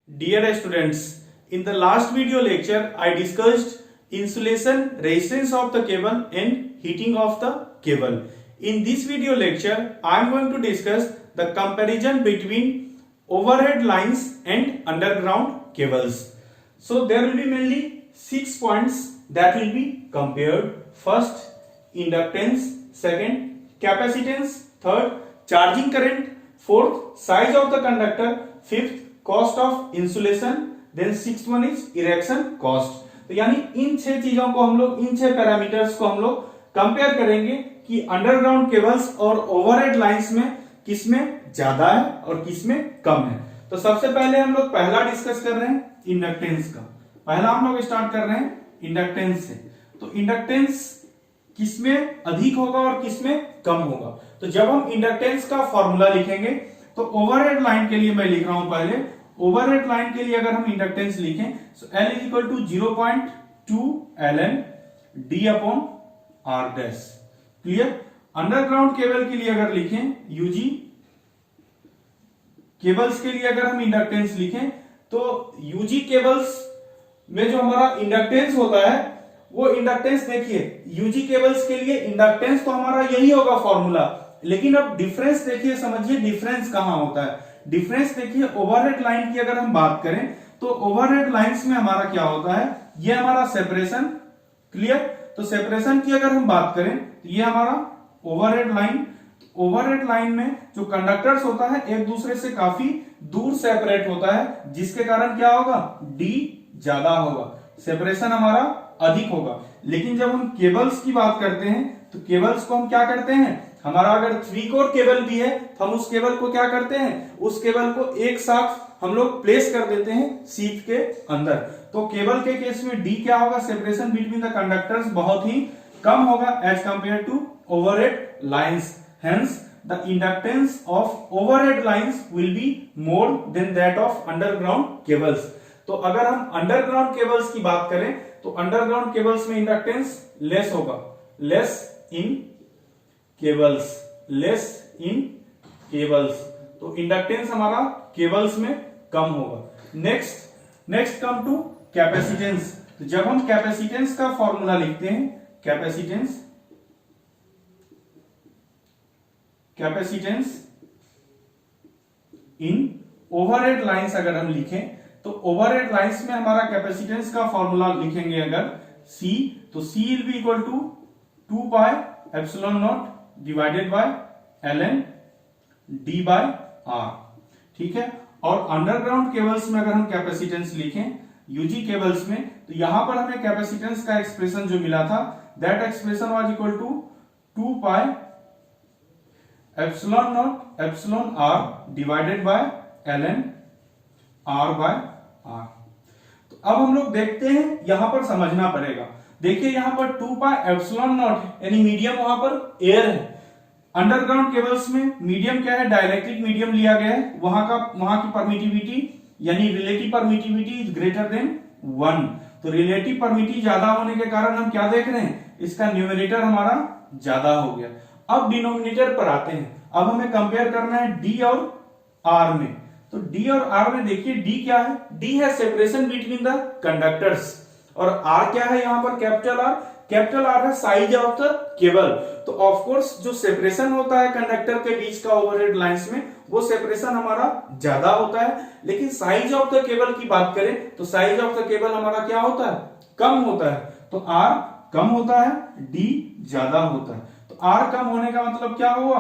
Dear students, in the last video lecture, I discussed insulation, resistance of the cable and heating of the cable. In this video lecture, I am going to discuss the comparison between overhead lines and underground cables. So there will be mainly 6 points that will be compared. First, inductance. Second, capacitance. Third, charging current. Fourth, size of the conductor. Fifth, cost of insulation, then sixth one is erection cost. तो यानी इन 6 चीजों को हम लोग, इन 6 parameters को हम लोग compare करेंगे कि अंडरग्राउंड केबल्स और ओवरहेड लाइंस में किसमें ज्यादा है और किसमें कम है। तो सबसे पहले हम लोग पहला डिस्कस कर रहे हैं इंडक्टेंस का। पहला हम लोग स्टार्ट कर रहे हैं इंडक्टेंस से। तो इंडक्टेंस किसमें अधिक होगा और किसमें कम होगा। तो जब हम इंडक्टेंस का फॉर्मूला लिखेंगे तो ओवरहेड लाइन के लिए मैं लिख रहा हूं पहले। ओवरहेड लाइन के लिए अगर हम इंडक्टेंस लिखें तो L is equal to 0.2 ln d upon r dash. Clear. Underground cable के लिए अगर लिखें यूजी केबल्स के लिए अगर हम इंडक्टेंस लिखें तो यूजी केबल्स में जो हमारा इंडक्टेंस होता है वो इंडक्टेंस देखिए, यूजी केबल्स के लिए इंडक्टेंस तो हमारा यही होगा फॉर्मूला, लेकिन अब डिफरेंस देखिए, समझिए डिफरेंस कहां होता है। डिफरेंस देखिए, ओवरहेड लाइन की अगर हम बात करें तो ओवरहेड लाइंस में हमारा क्या होता है, ये हमारा सेपरेशन। क्लियर। तो सेपरेशन की अगर हम बात करें तो ये हमारा ओवरहेड लाइन। ओवरहेड लाइन में जो कंडक्टर्स होता है एक दूसरे से काफी दूर सेपरेट होता है, जिसके कारण क्या होगा, डी ज्यादा होगा, सेपरेशन हमारा अधिक होगा। लेकिन जब हम केबल्स की बात करते हैं तो केबल्स को हम क्या करते हैं, हमारा अगर 3 कोर केबल भी है तो हम उस केबल को क्या करते हैं, उस केबल को एक साथ हम लोग प्लेस कर देते हैं शीट के अंदर। तो केबल के केस में डी क्या होगा, सेपरेशन बिटवीन द कंडक्टर्स बहुत ही कम होगा as compare to overhead lines. Hence the inductance of overhead lines will be more than that of underground cables. तो अगर हम अंडरग्राउंड केबल्स की बात करें तो अंडरग्राउंड केबल्स में इंडक्टेंस लेस होगा, less in cables, less in cables. तो इंडक्टेंस हमारा केबल्स में कम होगा। Next come to capacitance. तो जब हम कैपेसिटेंस का फॉर्मूला लिखते हैं, कैपेसिटेंस इन ओवरहेड लाइंस अगर हम लिखें तो ओवरहेड लाइंस में हमारा कैपेसिटेंस का फॉर्मूला लिखेंगे अगर C, तो C will be equal to 2 pi epsilon not divided by ln d by r। ठीक है। और अंडरग्राउंड केबल्स में अगर हम कैपेसिटेंस लिखें यूजी केबल्स में, तो यहां पर हमें कैपेसिटेंस का एक्सप्रेशन जो मिला था, that expression was equal to 2 pi epsilon not epsilon r divided by ln r by r। तो अब हम लोग देखते हैं, यहां पर समझना पड़ेगा। देखिए यहां पर 2 पाई एप्सिलॉन नॉट यानी मीडियम वहां पर एयर है। अंडरग्राउंड केबल्स में मीडियम क्या है, डाइलेक्ट्रिक मीडियम लिया गया है। वहां की परमिटिविटी यानी relative permittivity is greater than 1। तो रिलेटिव परमिटिविटी ज्यादा होने के कारण हम क्या देख रहे हैं, इसका न्यूमरेटर हमारा ज्यादा हो गया। अब डिनोमिनेटर पर आते हैं। अब हमें कंपेयर करना है डी और आर में। तो डी और आर में देखिए डी क्या है, डी है सेपरेशन बिटवीन द कंडक्टर्स, और आर क्या है यहां पर, कैपिटल आर है साइज ऑफ द केबल। तो ऑफ कोर्स जो सेपरेशन होता है कंडक्टर के बीच का ओवरहेड लाइंस में, वो सेपरेशन हमारा ज्यादा होता है। लेकिन साइज ऑफ द केबल की बात करें तो साइज ऑफ द केबल हमारा क्या होता है, कम होता है। तो आर कम होता है, डी ज्यादा होता है। तो आर कम होने का मतलब क्या हुआ,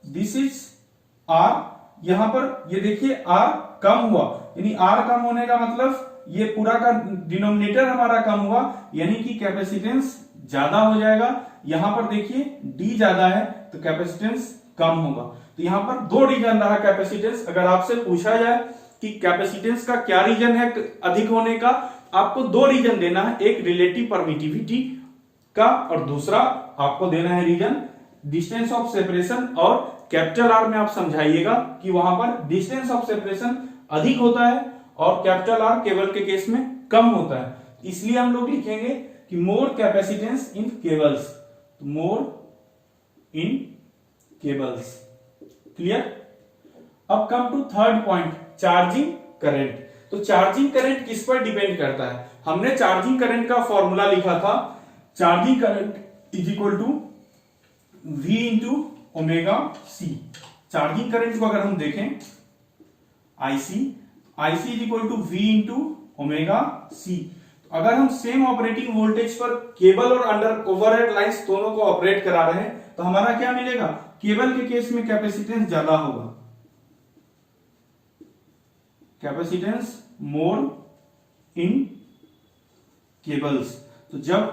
दिस इज आर, यहां पर ये देखिए आर कम हुआ, यानी आर कम होने का मतलब ये पूरा का डिनोमिनेटर हमारा कम हुआ, यानी कि कैपेसिटेंस ज्यादा हो जाएगा। यहां पर देखिए डी ज्यादा है तो कैपेसिटेंस कम होगा। तो यहां पर 2 रीजन रहा कैपेसिटेंस। अगर आपसे पूछा जाए कि कैपेसिटेंस का क्या रीजन है अधिक होने का, आपको 2 रीजन देना है, एक रिलेटिव परमिटिविटी का और दूसरा आपको देना है रीजन डिस्टेंस ऑफ सेपरेशन। और कैपिटल आर में आप समझाइएगा कि वहां पर डिस्टेंस ऑफ सेपरेशन अधिक होता है और कैपिटल आर केबल के केस में कम होता है। इसलिए हम लोग लिखेंगे कि more capacitance in cables, more in cables. Clear. अब come to third point, charging current. तो चार्जिंग करंट किस पर डिपेंड करता है? हमने चार्जिंग करंट का फॉर्मूला लिखा था, charging current is equal to V into omega C. Charging current को अगर हम देखें IC is equal to V into omega C. अगर हम सेम ऑपरेटिंग वोल्टेज पर केबल और अंडर ओवरहेड लाइंस दोनों को ऑपरेट करा रहे हैं तो हमारा क्या मिलेगा? केबल के केस में कैपेसिटेंस ज्यादा होगा, कैपेसिटेंस मोर इन केबल्स। तो जब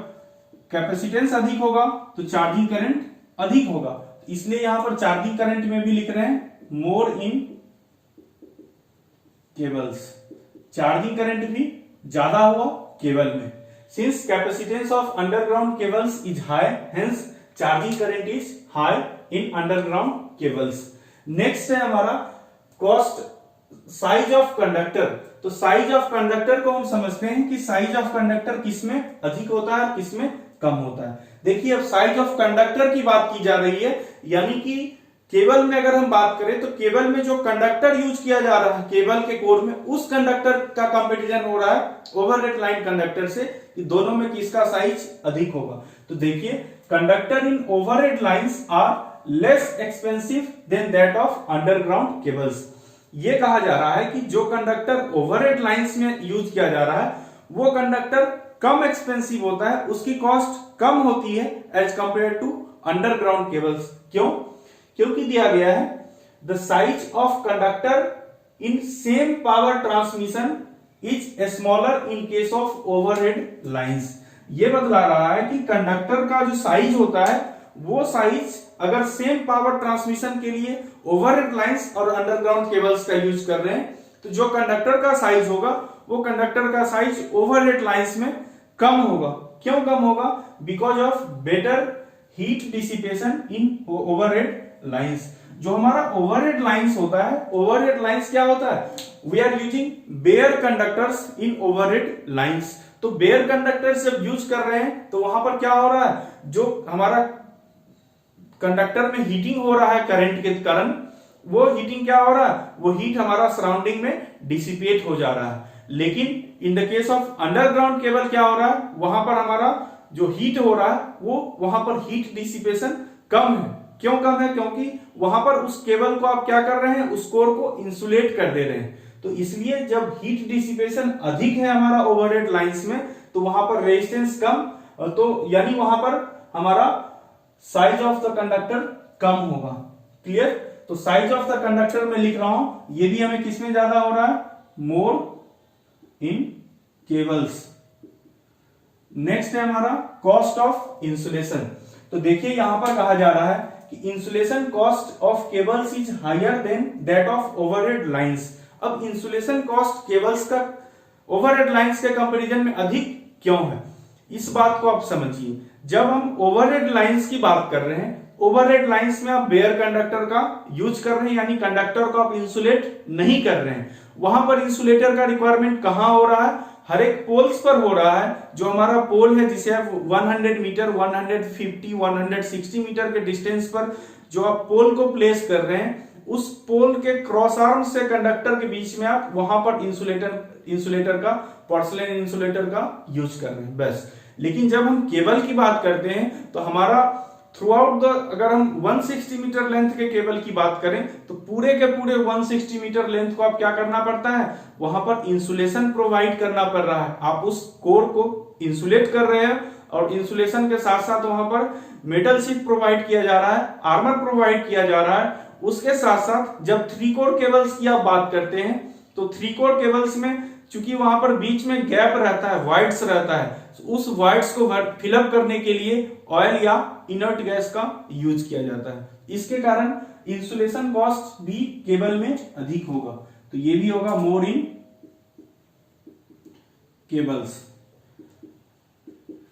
कैपेसिटेंस अधिक होगा तो चार्जिंग करंट अधिक होगा, इसलिए यहां पर चार्जिंग करंट में भी लिख रहे हैं मोर इन केबल्स। चार्जिंग करंट भी ज्यादा हुआ केबल में। Since capacitance of underground cables is high, hence charging current is high in underground cables. Next है हमारा कॉस्ट साइज ऑफ कंडक्टर। तो साइज ऑफ कंडक्टर को हम समझते हैं कि साइज ऑफ कंडक्टर किसमें अधिक होता है, किसमें कम होता है। देखिए अब साइज ऑफ कंडक्टर की बात की जा रही है, यानी कि केबल में अगर हम बात करें तो केबल में जो कंडक्टर यूज किया जा रहा है केबल के कोर में, उस कंडक्टर का कंपैरिजन हो रहा है ओवरहेड लाइन कंडक्टर से कि दोनों में किसका साइज अधिक होगा। तो देखिए conductor in overhead lines are less expensive than that of underground cables. ये कहा जा रहा है कि जो कंडक्टर ओवरहेड लाइंस में यूज किया जा रहा है वो कंडक्टर कम एक्सपेंसिव होता है, उसकी कॉस्ट कम होती है as compare to underground cables. क्यों? क्योंकि दिया गया है the size of conductor in same power transmission is smaller in case of overhead lines. ये बतला रहा है कि कंडक्टर का जो साइज होता है वो साइज अगर सेम पावर ट्रांसमिशन के लिए ओवरहेड लाइंस और अंडरग्राउंड केबल्स का यूज कर रहे हैं तो जो कंडक्टर का साइज होगा वो कंडक्टर का साइज ओवरहेड लाइंस में कम होगा। क्यों कम होगा? Because of better heat dissipation in overhead lines. जो हमारा ओवरहेड लाइंस होता है, ओवरहेड लाइंस क्या होता है? We are using bare conductors in overhead lines. तो बेयर कंडक्टर्स जब यूज कर रहे हैं तो वहां पर क्या हो रहा है, जो हमारा कंडक्टर में हीटिंग हो रहा है करंट के कारण, वो हीटिंग क्या हो रहा है, वो हीट हमारा सराउंडिंग में डिसिपेट हो जा रहा है। लेकिन in the case of underground cable क्या हो रहा है, वहां पर हमारा जो हीट हो रहा है वो वहां पर हीट डिसिपेशन कम है। क्यों कम है? क्योंकि वहां पर उस केबल को आप क्या कर रहे हैं, उस कोर को इंसुलेट कर दे रहे हैं। तो इसलिए जब हीट डिसिपेशन अधिक है हमारा ओवरहेड लाइंस में तो वहां पर रेजिस्टेंस कम, तो यानी वहां पर हमारा साइज ऑफ द कंडक्टर कम होगा। क्लियर? तो साइज ऑफ द कंडक्टर में लिख रहा हूं, ये भी हमें किसमें ज्यादा हो रहा है? मोर इन केबल्स। नेक्स्ट है हमारा कॉस्ट ऑफ इंसुलेशन। तो देखिए यहां पर कहा जा रहा है कि insulation cost of cables is higher than that of overhead lines. अब इंसुलेशन कॉस्ट केबल्स का ओवरहेड लाइंस के कंपैरिजन में अधिक क्यों है, इस बात को आप समझिए। जब हम ओवरहेड लाइंस की बात कर रहे हैं, ओवरहेड लाइंस में आप बेयर कंडक्टर का यूज कर रहे हैं, यानी कंडक्टर को आप इंसुलेट नहीं कर रहे हैं। वहां पर इंसुलेटर का रिक्वायरमेंट कहां हो रहा है? हर एक पोल्स पर हो रहा है। जो हमारा पोल है जिसे आप 100 मीटर, 150, 160 मीटर के डिस्टेंस पर जो आप पोल को प्लेस कर रहे हैं, उस पोल के क्रॉस आर्म से कंडक्टर के बीच में आप वहां पर इंसुलेटर का, पोर्सिलेन इंसुलेटर का यूज कर रहे हैं बस। लेकिन जब हम केबल की बात करते हैं तो हमारा थ्रू आउट द, अगर हम 160 मीटर लेंथ के केबल की बात करें तो पूरे के पूरे 160 मीटर लेंथ को आप क्या करना पड़ता है, वहां पर इंसुलेशन प्रोवाइड करना पड़ रहा है। आप उस कोर को इंसुलेट कर रहे हैं और इंसुलेशन के साथ साथ वहां पर मेटल शीट प्रोवाइड किया जा रहा है, आर्मर प्रोवाइड किया जा रहा है। उसके साथ साथ जब 3 कोर केबल्स की आप बात करते हैं तो 3 कोर केबल्स में चूंकि वहां पर बीच में गैप रहता है, वॉइड्स रहता है, उस वॉइड्स को फिलअप करने के लिए ऑयल या इनर्ट गैस का यूज किया जाता है। इसके कारण इंसुलेशन कॉस्ट भी केबल में अधिक होगा। तो ये भी होगा more in cables.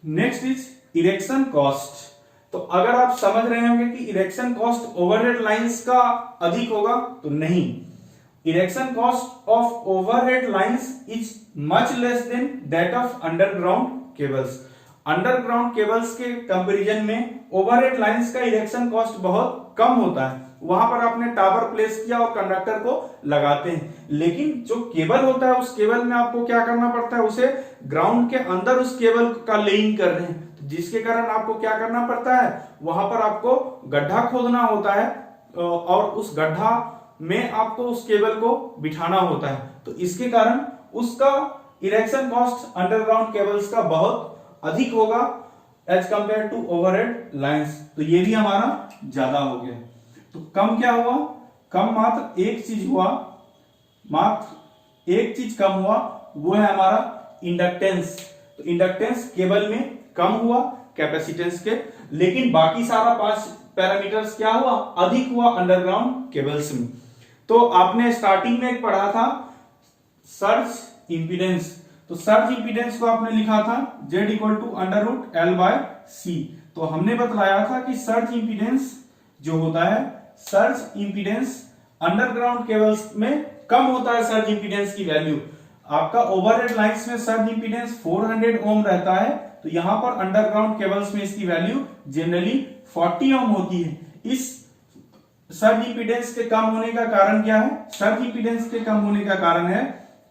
Next is erection cost. तो अगर आप समझ रहे होंगे कि इरेक्शन कॉस्ट ओवरहेड लाइंस का अधिक होगा, तो नहीं। Erection cost of overhead lines is much less than that of underground cables. Underground cables के कंपैरिजन में ओवरहेड लाइंस का इरेक्शन कॉस्ट बहुत कम होता है। वहां पर आपने टावर प्लेस किया और कंडक्टर को लगाते हैं। लेकिन जो केबल होता है उस केबल में आपको क्या करना पड़ता है, उसे ग्राउंड के अंदर उस केबल का लेइंग कर रहे हैं, तो जिसके कारण आपको क्या करना पड़ता है, वहां पर आपको गड्ढा खोदना होता है और उस गड्ढा में आपको उस केबल को बिठाना होता है। तो इसके कारण उसका इरेक्शन कॉस्ट अंडरग्राउंड केबल्स का बहुत अधिक होगा as compare to overhead lines. तो ये भी हमारा ज्यादा हो गया। तो कम क्या हुआ, कम मात्र एक चीज हुआ, मात्र एक चीज कम हुआ, वो है हमारा इंडक्टेंस। तो इंडक्टेंस केबल में कम हुआ कैपेसिटेंस के, लेकिन बाकी सारा 5 पैरामीटर्स क्या हुआ, अधिक हुआ अंडरग्राउंड केबल्स में। तो आपने स्टार्टिंग में एक पढ़ा था सर्ज इंपीडेंस, तो सर्ज इंपीडेंस को आपने लिखा था Z इक्वल टू √L/C। तो हमने बतलाया था कि सर्ज इंपीडेंस जो होता है, सर्ज इंपीडेंस अंडरग्राउंड केबल्स में कम होता है। सर्ज इंपीडेंस की वैल्यू आपका ओवरहेड लाइंस में सर्ज इंपीडेंस 400 ओम रहता है, तो यहां पर अंडरग्राउंड केबल्स में इसकी वैल्यू जनरली 40 ओम होती है। इस सर्ज इंपीडेंस के कम होने का कारण क्या है, सर्ज इंपीडेंस के कम होने का कारण है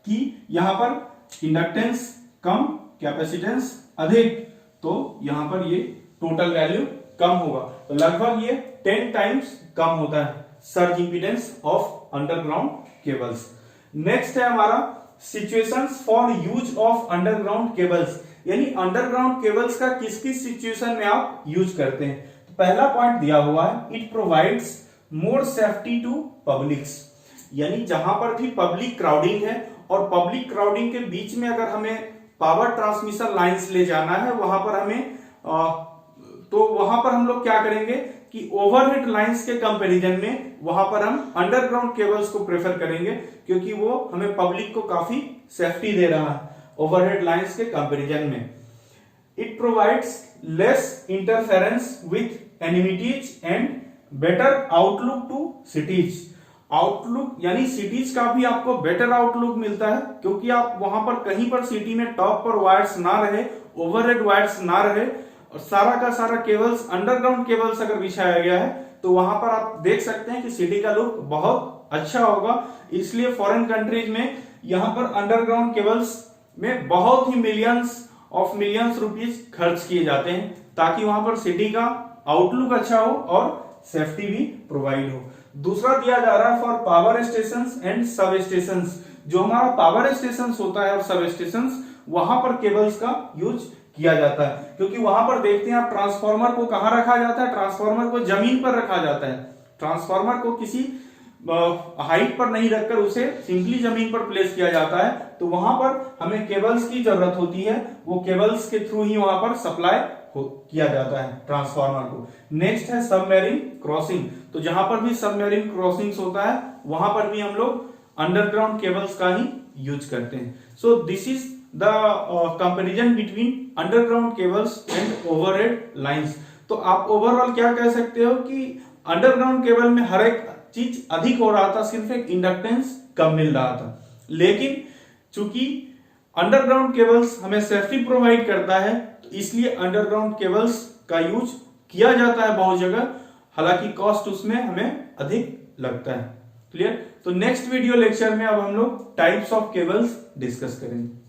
कि यहां पर इंडक्टेंस कम, कैपेसिटेंस अधिक, तो यहां पर ये टोटल वैल्यू कम होगा। तो लगभग ये 10 टाइम्स कम होता है surge impedance of underground cables. Next है हमारा situations for use of underground cables, यानी अंडरग्राउंड केबल्स का किस किस सिचुएशन में आप यूज करते हैं। तो पहला पॉइंट दिया हुआ है, it provides more safety to publics, यानी जहां पर भी पब्लिक क्राउडिंग है और पब्लिक क्राउडिंग के बीच में अगर हमें पावर ट्रांसमिशन लाइंस ले जाना है, वहां पर हमें तो वहां पर हम लोग क्या करेंगे कि ओवरहेड लाइंस के कंपैरिजन में वहां पर हम अंडरग्राउंड केबल्स को प्रेफर करेंगे, क्योंकि वो हमें पब्लिक को काफी सेफ्टी दे रहा है ओवरहेड लाइंस के कंपैरिजन में। It provides less interference with amenities and better outlook to cities. Outlook यानी सिटीज का भी आपको बेटर आउटलुक मिलता है, क्योंकि आप वहां पर कहीं पर सिटी में टॉप पर वायर्स ना रहे, ओवरहेड वायर्स ना रहे, और सारा का सारा केबल्स अंडरग्राउंड केबल्स अगर बिछाया गया है, तो वहां पर आप देख सकते हैं कि सिटी का लुक बहुत अच्छा होगा। इसलिए फॉरेन कंट्रीज में यहां पर अंडरग्राउंड केबल्स में बहुत ही मिलियंस रुपीज खर्च किए जाते हैं, ताकि वहां पर सिटी का आउटलुक अच्छा हो और सेफ्टी भी प्रोवाइड हो। दूसरा दिया जा रहा है फॉर पावर स्टेशंस एंड सब स्टेशंस। जो हमारा पावर स्टेशंस होता है और सब स्टेशंस, वहां पर केबल्स का यूज किया जाता है, क्योंकि वहां पर देखते हैं आप ट्रांसफार्मर को कहां रखा जाता है, ट्रांसफार्मर को जमीन पर रखा जाता है। ट्रांसफार्मर को किसी हाइट पर नहीं रखकर उसे सिंपली जमीन पर प्लेस किया जाता है, तो वहां पर हमें केबल्स की जरूरत होती है, वो केबल्स के थ्रू ही वहां पर सप्लाई किया जाता है ट्रांसफार्मर को। नेक्स्ट है सबमरीन क्रॉसिंग, तो जहां पर भी सबमरीन क्रॉसिंग्स होता है, वहां पर भी हम लोग अंडरग्राउंड केबल्स का ही यूज करते हैं। So this is the comparison between underground cables and overhead lines. तो आप ओवरऑल क्या कह सकते हो कि अंडरग्राउंड केबल में हर एक चीज अधिक हो रहा था, सिर्फ एक इंडक्टेंस कम मिल रहा था। लेकिन चूंकि अंडरग्राउंड केबल्स हमें सेफ्टी प्रोवाइड करता है, तो इसलिए अंडरग्राउंड केबल्स का यूज किया जाता है बहुत जगह, हालांकि कॉस्ट उसमें हमें अधिक लगता है। क्लियर? तो नेक्स्ट वीडियो लेक्चर में अब हम लोग टाइप्स ऑफ केबल्स डिस्कस करेंगे।